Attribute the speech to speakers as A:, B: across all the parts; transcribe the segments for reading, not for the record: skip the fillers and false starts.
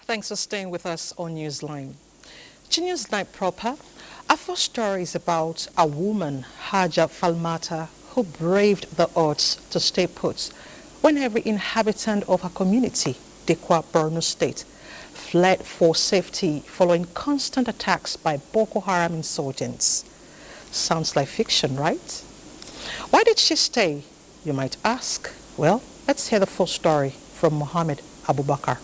A: Thanks for staying with us on Newsline. To Newsline proper, our first story is about a woman, Haja Falmata, who braved the odds to stay put when every inhabitant of her community, Dekwa, Borno State, fled for safety following constant attacks by Boko Haram insurgents. Sounds like fiction, right? Why did she stay, you might ask? Well, let's hear the full story from Mohammed Abubakar.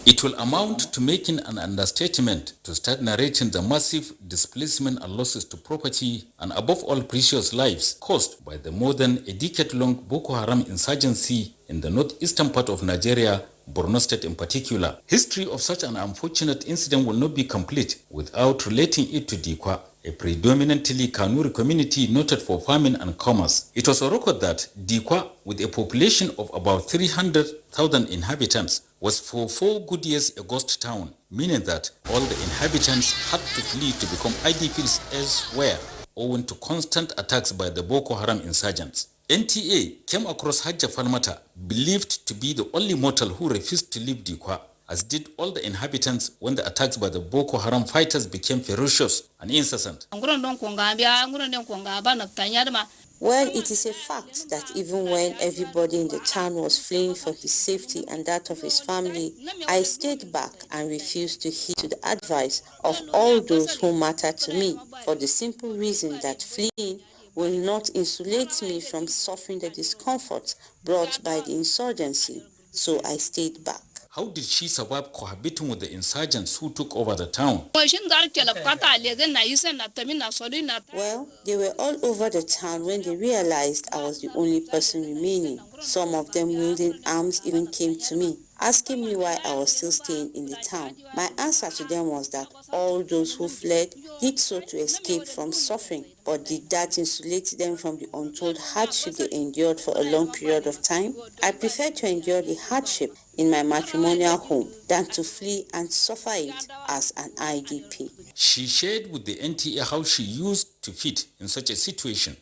B: It will amount to making an understatement to start narrating the massive displacement and losses to property and above all precious lives caused by the more than a decade-long Boko Haram insurgency in the northeastern part of Nigeria, Borno State in particular. History of such an unfortunate incident will not be complete without relating it to Dikwa, a predominantly Kanuri community noted for farming and commerce. It was a record that Dikwa, with a population of about 300,000 inhabitants, was for 4 good years a ghost town, meaning that all the inhabitants had to flee to become IDPs elsewhere, owing to constant attacks by the Boko Haram insurgents. NTA came across Haja Falmata, believed to be the only mortal who refused to leave Dikwa, as did all the inhabitants when the attacks by the Boko Haram fighters became ferocious and incessant.
C: Well, it is a fact that even when everybody in the town was fleeing for his safety and that of his family, I stayed back and refused to heed to the advice of all those who matter to me, for the simple reason that fleeing will not insulate me from suffering the discomfort brought by the insurgency. So I stayed back.
B: How did she survive cohabiting with the insurgents who took over the town?
C: Well, they were all over the town when they realized I was the only person remaining. Some of them wielding arms even came to me, asking me why I was still staying in the town. My answer to them was that all those who fled did so to escape from suffering, but did that insulate them from the untold hardship they endured for a long period of time? I prefer to endure the hardship in my matrimonial home than to flee and suffer it as an IDP.
B: She shared with the NTA how she used to fit in such a situation.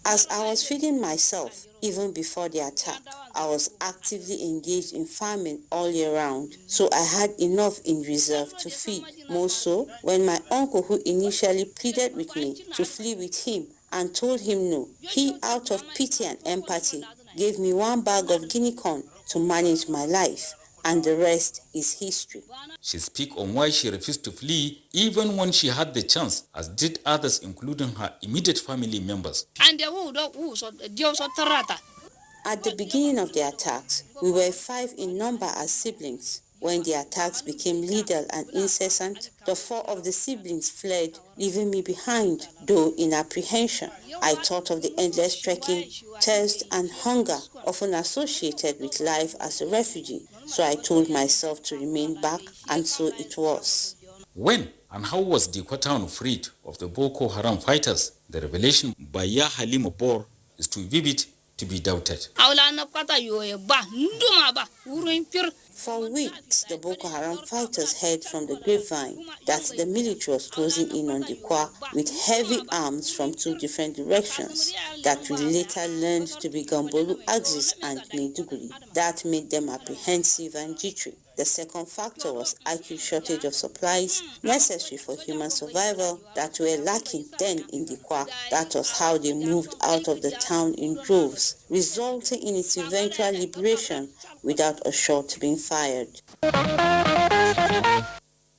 C: As I was feeding myself, even before the attack, I was actively engaged in farming all year round, so I had enough in reserve to feed. More so, when my uncle, who initially pleaded with me to flee with him and told him no, he, out of pity and empathy, gave me 1 bag of guinea corn to manage my life, and the rest is history.
B: She speaks on why she refused to flee even when she had the chance, as did others, including her immediate family members.
C: At the beginning of the attacks, we were 5 in number as siblings. When the attacks became lethal and incessant, the 4 of the siblings fled, leaving me behind, though in apprehension. I thought of the endless trekking, thirst and hunger often associated with life as a refugee, so I told myself to remain back, and so it was.
B: When and how was Dikwa town freed of the Boko Haram fighters? The revelation by Ya Halima Bor is too vivid to be doubted.
C: For weeks, the Boko Haram fighters heard from the grapevine that the military was closing in on Dikwa with heavy arms from 2 different directions that we later learned to be Gambolu Axis and Maiduguri. That made them apprehensive and jittery. The second factor was acute shortage of supplies necessary for human survival that were lacking then in Dikwa. That was how they moved out of the town in droves, resulting in its eventual liberation without a shot being fired.